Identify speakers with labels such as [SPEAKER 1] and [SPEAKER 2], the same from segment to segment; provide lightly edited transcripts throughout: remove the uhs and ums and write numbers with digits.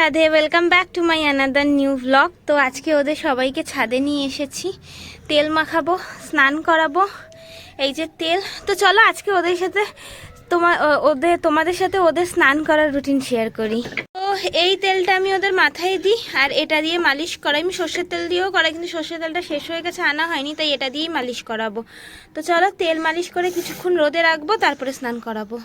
[SPEAKER 1] Radhe, welcome back to my another new blog. তো আজকে ওদের সবাইকে ছাদে নিয়ে এসেছি, তেল মাখাবো, স্নান করাবো। এই যে তেল। তো চলো আজকে ওদের সাথে তোমাদের সাথে ওদের স্নান করার রুটিন শেয়ার করি। তো এই তেলটা আমি ওদের মাথায় দিই আর এটা দিয়ে মালিশ করাই। আমি সর্ষের তেল দিয়েও করাই, কিন্তু সর্ষের তেলটা শেষ হয়ে গেছে, আনা হয়নি, তাই এটা দিয়েই মালিশ করাবো। তো চলো তেল মালিশ করে কিছুক্ষণ রোদে রাখবো, তারপরে স্নান করাবো।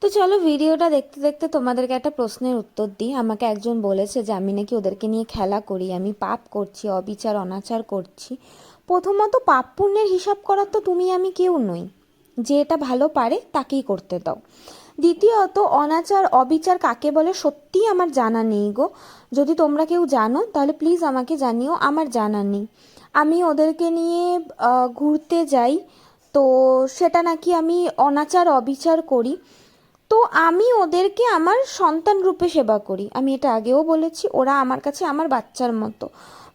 [SPEAKER 1] তো চলো ভিডিওটা দেখতে দেখতে তোমাদেরকে একটা প্রশ্নের উত্তর দিই। আমাকে একজন বলেছে যে আমি নাকি ওদেরকে নিয়ে খেলা করি, আমি পাপ করছি, অবিচার অনাচার করছি। প্রথমত পাপ পুণ্যের হিসাব করার তো তুমি আমি কেউ নই, যে এটা ভালো পারে তাকেই করতে দাও। দ্বিতীয়ত অনাচার অবিচার কাকে বলে সত্যিই আমার জানা নেই গো। যদি তোমরা কেউ জানো তাহলে প্লিজ আমাকে জানিও, আমার জানা নেই। আমি ওদেরকে নিয়ে ঘুরতে যাই, তো সেটা নাকি আমি অনাচার অবিচার করি। তো আমি ওদেরকে আমার সন্তান রূপে সেবা করি, আমি এটা আগেও বলেছি, ওরা আমার কাছে আমার বাচ্চার মতো।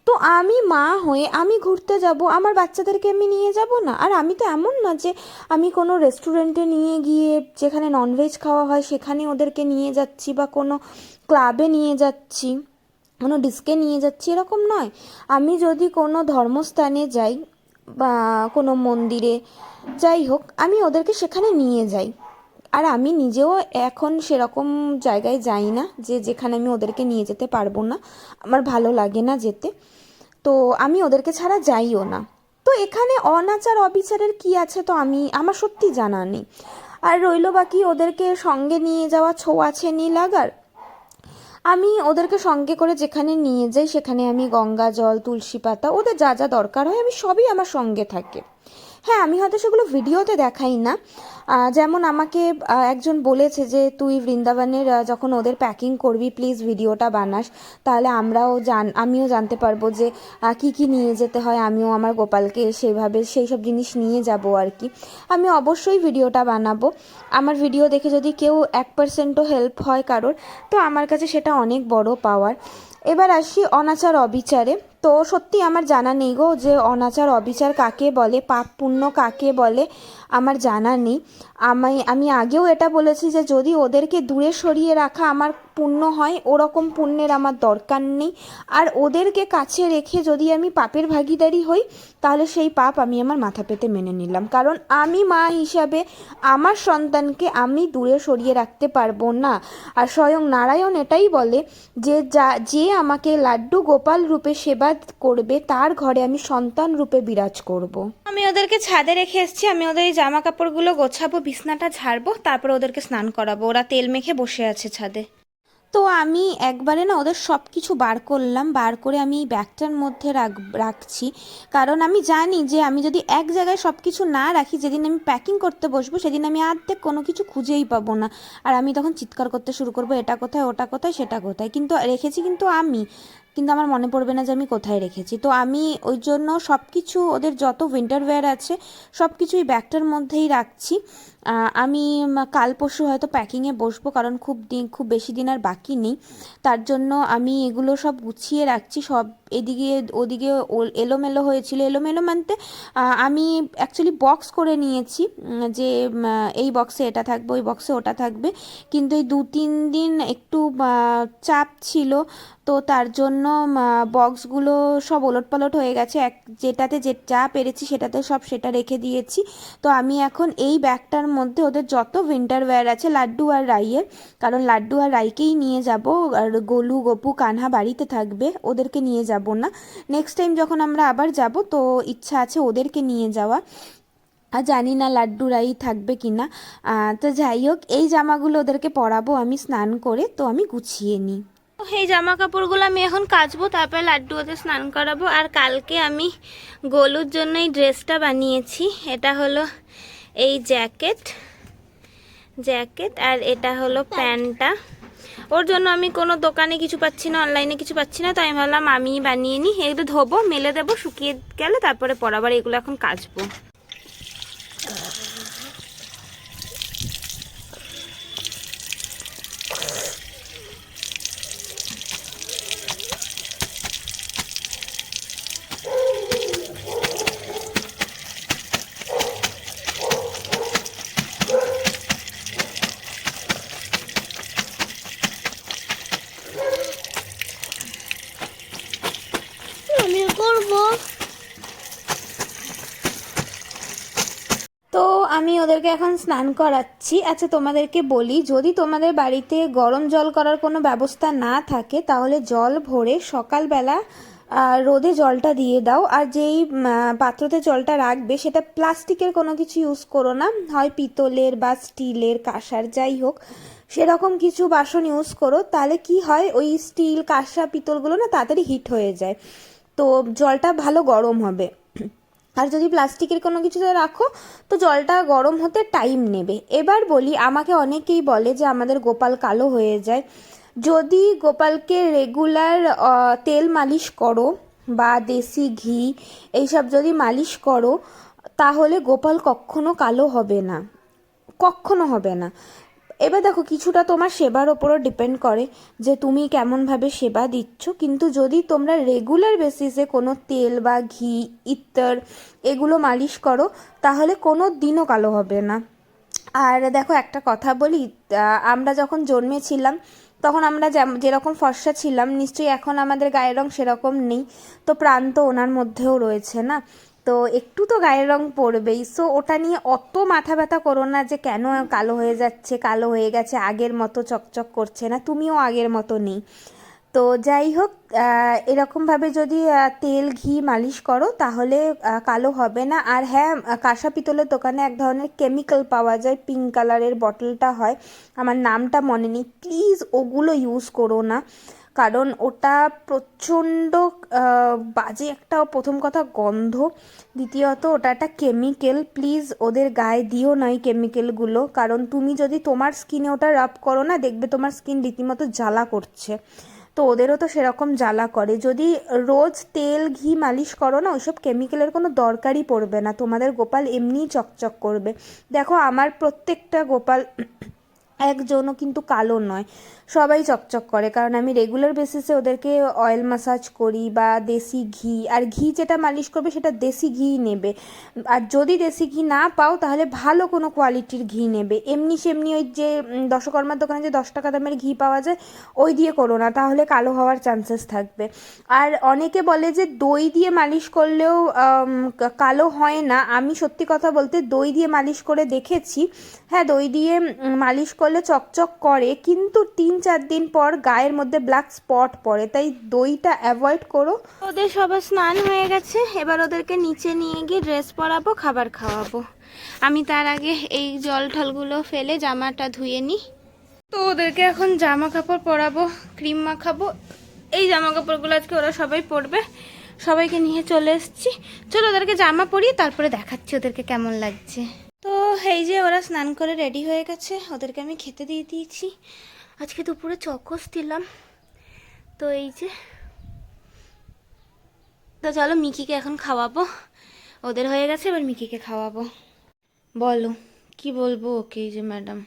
[SPEAKER 1] তো আমি মা হয়ে আমি ঘুরতে যাব, আমার বাচ্চাদেরকে আমি নিয়ে যাব না? আর আমি তো এমন না যে আমি কোনো রেস্টুরেন্টে নিয়ে গিয়ে যেখানে ননভেজ খাওয়া হয় সেখানে ওদেরকে নিয়ে যাচ্ছি, বা কোনো ক্লাবে নিয়ে যাচ্ছি, কোনো ডিস্কে নিয়ে যাচ্ছি, এরকম নয়। আমি যদি কোনো ধর্মস্থানে যাই বা কোনো মন্দিরে, যাই হোক, আমি ওদেরকে সেখানে নিয়ে যাই। আর আমি নিজেও এখন সেরকম জায়গায় যাই না যে যেখানে আমি ওদেরকে নিয়ে যেতে পারবো না, আমার ভালো লাগে না যেতে। তো আমি ওদেরকে ছাড়া যাইও না। তো এখানে অনাচার অবিচারের কি আছে তো আমার সত্যি জানা নেই। আর রইলো বাকি ওদেরকে সঙ্গে নিয়ে যাওয়া ছোঁয়াছানি লাগার। আমি ওদেরকে সঙ্গে করে যেখানে নিয়ে যাই সেখানে আমি গঙ্গা জল, তুলসী পাতা, ওদের যা যা দরকার হয় আমি সবই আমার সঙ্গে থাকে। হ্যাঁ, আমি হয়তো সেগুলো ভিডিওতে দেখাই না। যেমন আমাকে একজন বলেছে যে তুই বৃন্দাবনের যখন ওদের প্যাকিং করবি প্লিজ ভিডিওটা বানাস, তাহলে আমিও জানতে পারবো যে কি কি নিয়ে যেতে হয়, আমিও আমার গোপালকে সেভাবে সেই সব জিনিস নিয়ে যাব আর কি। আমি অবশ্যই ভিডিওটা বানাবো। আমার ভিডিও দেখে যদি কেউ 1%ও হেল্প হয় কারোর, তো আমার কাছে সেটা অনেক বড় পাওয়ার। এবার আসি অনাচার অবিচারে। তো সত্যি আমার জানা নেই গো যে অনাচার অবিচার কাকে বলে, পাপ পুণ্য কাকে বলে, আমার জানা নেই। আমি আগেও এটা বলেছি যে যদি ওদেরকে দূরে সরিয়ে রাখা আমার পুণ্য হয়, ওরকম পুণ্যের আমার দরকার নেই। আর ওদেরকে কাছে রেখে যদি আমি পাপের ভাগীদারি হই, তাহলে সেই পাপ আমি আমার মাথা পেতে মেনে নিলাম। কারণ আমি মা হিসাবে আমার সন্তানকে আমি দূরে সরিয়ে রাখতে পারবো না। আর স্বয়ং নারায়ণ এটাই বলে যে আমাকে লাড্ডু গোপাল রূপে সেবা করবে তার ঘরে আমি সন্তান রূপে বিরাজ করব। আমি ওদেরকে ছাদে রেখে এসেছি, আমি ওদের এই জামা কাপড়গুলো গোছাবো, বিছনাটা ঝাড়বো, তারপর ওদেরকে স্নান করাবো। ওরা তেল মেখে বসে আছে ছাদে। তো আমি একবারে না ওদের সব কিছু বার করলাম, বার করে আমি এই ব্যাগটার মধ্যে রাখছি। কারণ আমি জানি যে আমি যদি এক জায়গায় সব কিছু না রাখি, যেদিন আমি প্যাকিং করতে বসবো সেদিন আমি অর্ধেক কোনো কিছু খুঁজেই পাবো না। আর আমি তখন চিৎকার করতে শুরু করবো, এটা কোথায়, ওটা কোথায়, সেটা কোথায়, কিন্তু রেখেছি কিন্তু আমি, কিন্তু আমার মনে পড়বে না যে আমি কোথায় রেখেছি। তো আমি ওই জন্য সব কিছু ওদের যত উইন্টার ওয়্যার আছে সব কিছুই ব্যাগটার মধ্যেই রাখছি। আমি কাল পরশু হয়তো প্যাকিংয়ে বসবো, কারণ খুব বেশি দিন আর বাকি নেই। তার জন্য আমি এগুলো সব গুছিয়ে রাখছি। সব এদিকে ওদিকে এলোমেলো হয়েছিল, এলোমেলো মানতে আমি অ্যাকচুয়ালি বক্স করে নিয়েছি, যে এই বক্সে এটা থাকবে, ওই বক্সে ওটা থাকবে। কিন্তু এই 2-3 দিন একটু চাপ ছিল, তো তার জন্য বক্সগুলো সব ওলটপালট হয়ে গেছে। যেটাতে যা পেরেছি সেটা রেখে দিয়েছি। তো আমি এখন এই ব্যাগটার মধ্যে ওদের যত উইন্টার ওয়্যার আছে, লাড্ডু আর রাইয়ের, কারণ লাড্ডু আর রাইকেই নিয়ে যাব, আর গোলু গপু কানহা বাড়িতে থাকবে, ওদেরকে নিয়ে যাব না। নেক্সট টাইম যখন আমরা আবার যাব তো ইচ্ছা আছে ওদেরকে নিয়ে যাওয়া। আর জানি না লাড্ডু রাই থাকবে কি না। তো যাই হোক, এই জামাগুলো ওদেরকে পরাবো আমি স্নান করে, তো আমি গুছিয়ে নিই। এই জামা কাপড়গুলো আমি এখন কাচবো, তারপরে লাড্ডু ওদের স্নান করাবো। আর কালকে আমি গোলুর জন্য এই ড্রেসটা বানিয়েছি। এটা হলো এই জ্যাকেট, আর এটা হলো প্যান্টটা। ওর জন্য আমি কোনো দোকানে কিছু পাচ্ছি না, অনলাইনে কিছু পাচ্ছি না, তো আমি ভাবলাম আমি বানিয়ে নিই। এগুলো ধোবো, মেলে দেবো, শুকিয়ে গেলে তারপরে পরাবার। এগুলো এখন কাচবো। আমি ওদেরকে এখন স্নান করাচ্ছি। আচ্ছা তোমাদেরকে বলি, যদি তোমাদের বাড়িতে গরম জল করার কোনো ব্যবস্থা না থাকে তাহলে জল ভরে সকালবেলা রোদে জলটা দিয়ে দাও। আর যেই পাত্রতে জলটা রাখবে সেটা প্লাস্টিকের কোনো কিছু ইউজ করো না, হয় পিতলের বা স্টিলের, কাঁসার, যাই হোক সেরকম কিছু বাসন ইউজ করো। তাহলে কি হয়, ওই স্টিল কাঁসা পিতলগুলো না তাড়াতাড়ি হিট হয়ে যায়, তো জলটা ভালো গরম হবে। আর যদি প্লাস্টিকের কোনো কিছুতে রাখো তো জলটা গরম হতে টাইম নেবে। এবার বলি, আমাকে অনেকেই বলে যে আমাদের গোপাল কালো হয়ে যায়। যদি গোপালকে রেগুলার তেল মালিশ করো বা দেশি ঘি এইসব যদি মালিশ করো তাহলে গোপাল কখনো কালো হবে না, কখনো হবে না। এবার দেখো, কিছুটা তোমার সেবার ওপরও ডিপেন্ড করে যে তুমি কেমনভাবে সেবা দিচ্ছ, কিন্তু যদি তোমরা রেগুলার বেসিসে কোনো তেল বা ঘি ইত্তর এগুলো মালিশ করো তাহলে কোনো দিনও কালো হবে না। আর দেখো একটা কথা বলি, আমরা যখন জন্মেছিলাম তখন আমরা যেরকম ফর্সা ছিলাম, নিশ্চয়ই এখন আমাদের গায়ের রং সেরকম নেই, তো প্রাণ তো ওনার মধ্যেও রয়েছে না, তো একটু তো গায়ের রং পড়বেই। সো ওটা নিয়ে অত মাথা ব্যথা করো না যে কেন কালো হয়ে যাচ্ছে, কালো হয়ে গেছে, আগের মতো চকচক করছে না, তুমিও আগের মতো নেই। তো যাই হোক, এরকমভাবে যদি তেল ঘি মালিশ করো তাহলে কালো হবে না। আর হ্যাঁ, কাঁসা পিতলের দোকানে এক ধরনের কেমিক্যাল পাওয়া যায়, পিঙ্ক কালারের বটলটা হয়, আমার নামটা মনে নেই, প্লিজ ওগুলো ইউজ করো না, কারণ ওটা প্রচণ্ড বাজে একটা, প্রথম কথা গন্ধ, দ্বিতীয়ত ওটা একটা কেমিক্যাল। প্লিজ ওদের গায়ে দিও না এই কেমিক্যালগুলো, কারণ তুমি যদি তোমার স্কিনে ওটা রাব করো না দেখবে তোমার স্কিন রীতিমতো জ্বালা করছে, তো ওদেরও তো সেরকম জ্বালা করে। যদি রোজ তেল ঘি মালিশ করো না ওইসব কেমিক্যালের কোনো দরকারই পড়বে না, তোমাদের গোপাল এমনিই চকচক করবে। দেখো আমার প্রত্যেকটা গোপাল একজনও কিন্তু কালো নয়, সবাই চকচক করে, কারণ আমি রেগুলার বেসিসে ওদেরকে অয়েল ম্যাসাজ করি বা দেশি ঘি, আর ঘি যেটা মালিশ করবে সেটা দেশি ঘিই নেবে। আর যদি দেশি ঘি না পাও তাহলে ভালো কোনো কোয়ালিটির ঘি নেবে, এমনি সেমনি ওই যে দশকর্মার দোকানে যে 10 টাকা দামের ঘি পাওয়া যায় ওই দিয়ে করো না, তাহলে কালো হওয়ার চান্সেস থাকবে। আর অনেকে বলে যে দই দিয়ে মালিশ করলেও কালো হয় না, আমি সত্যি কথা বলতে দই দিয়ে মালিশ করে দেখেছি, হ্যাঁ দই দিয়ে মালিশ করলে চকচক করে, কিন্তু 3-4 দিন পর গায়ের মধ্যে ব্ল্যাক স্পট পড়ে, তাই দইটা অ্যাভয়েড করো। ওদের সবার স্নান হয়ে গেছে, এবার ওদেরকে নিচে নিয়ে গিয়ে ড্রেস পরাবো, খাবার খাওয়াবো। আমি তার আগে এই জল ঠলগুলো ফেলে জামাটা ধুয়ে নিই। তো ওদেরকে এখন জামা কাপড় পরাবো, ক্রিম মাখাবো, এই জামা কাপড়গুলো আজকে ওরা সবাই পরবে, সবাইকে নিয়ে চলে এসেছি। চলো ওদেরকে জামা পরিয়ে তারপরে দেখাচ্ছি ওদেরকে কেমন লাগছে। তো এই যে ওরা স্নান করে রেডি হয়ে গেছে, ওদেরকে আমি খেতে দিয়ে দিয়েছি, আজকে দুপুরে চকোস দিলাম। তো এই যে, তো চলো মিকিকে এখন খাওয়াবো, ওদের হয়ে গেছে, এবার মিকিকে খাওয়াবো। বলো কি বলবো ওকে? এই যে ম্যাডাম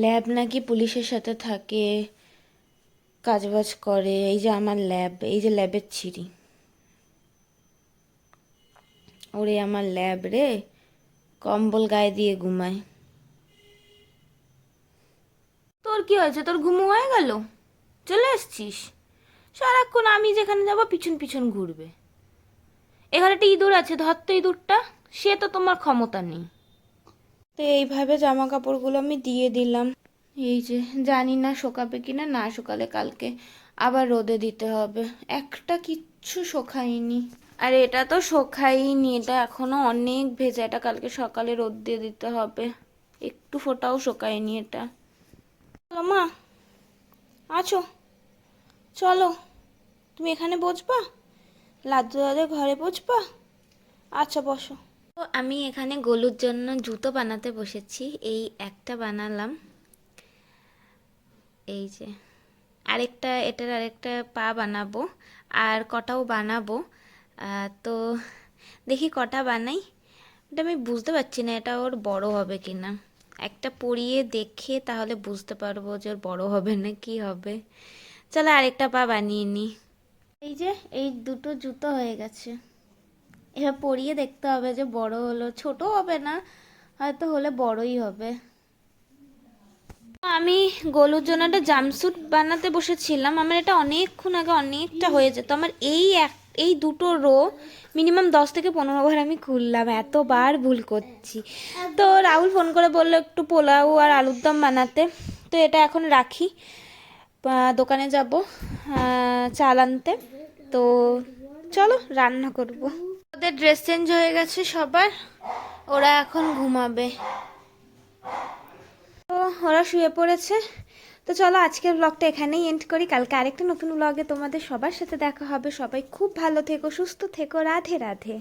[SPEAKER 1] ল্যাব নাকি পুলিশের সাথে থাকে, কাজবাজ করে, এই যে আমার ল্যাব, এই যে ল্যাবের ছিঁড়ি, ওরে আমার ল্যাব রে, কম্বল গায়ে দিয়ে ঘুমায়। তোর কি হয়েছে? তোর ঘুমো হয়ে গেল? চলে এসছিস? সারাক্ষণ আমি যেখানে যাব পিছন পিছন ঘুরবে। এখানে একটা ইঁদুর আছে, ধর তো ইঁদুরটা, সে তো তোমার ক্ষমতা নেই। তো এইভাবে জামা কাপড়গুলো আমি দিয়ে দিলাম, এই যে জানি না শোকাবে কিনা, না শোকালে কালকে আবার রোদে দিতে হবে। একটা কিচ্ছু শোকায়নি, আর এটা তো শোকায়নি, এটা এখনো অনেক ভেজা, এটা কালকে সকালে রোদ দিয়ে দিতে হবে, একটু ফোটাও শোকায়নি এটা। মা আছো? চলো তুমি এখানে বসবা, লাড্ডু দাদের ঘরে বসবা, আচ্ছা বসো। তো আমি এখানে গোলুর জন্য জুতো বানাতে বসেছি, এই একটা বানালাম, এই যে আরেকটা, এটার আরেকটা পা বানাবো, আর কটাও বানাবো। তো দেখি কটা বানাই, এটা আমি বুঝতে পারছি না এটা ওর বড় হবে কি না, একটা পরিয়ে দেখে তাহলে বুঝতে পারবো যে ওর বড় হবে না কি হবে। চলো আরেকটা পা বানিয়ে নিই। এই যে এই দুটো জুতো হয়ে গেছে, এবার পরিয়ে দেখতে হবে যে বড় হলো, ছোট হবে না, হয়তো হলে বড়ই হবে। আমি গোলুর জন্য একটা জাম্পস্যুট বানাতে বসেছিলাম, আমার এটা অনেকক্ষণ আগে অনেকটা হয়ে যেত, আমার এই এই দুটো রো মিনিমাম 10 থেকে 15 বার আমি খুললাম, এতবার ভুল করছি। তো রাহুল ফোন করে বললো একটু পোলাও আর আলুর দম বানাতে, তো এটা এখন রাখি, দোকানে যাব চাল আনতে। তো চলো রান্না করব। ওদের ড্রেস চেঞ্জ হয়ে গেছে সবার, ওরা এখন ঘুমাবে, তো ওরা শুয়ে পড়েছে। তো চলো আজকের ব্লগটা এখানেই এন্ড করি, কালকে আরেকটা নতুন ব্লগে তোমাদের সবার সাথে দেখা হবে। সবাই খুব ভালো থেকো, সুস্থ থেকো, রাধে রাধে।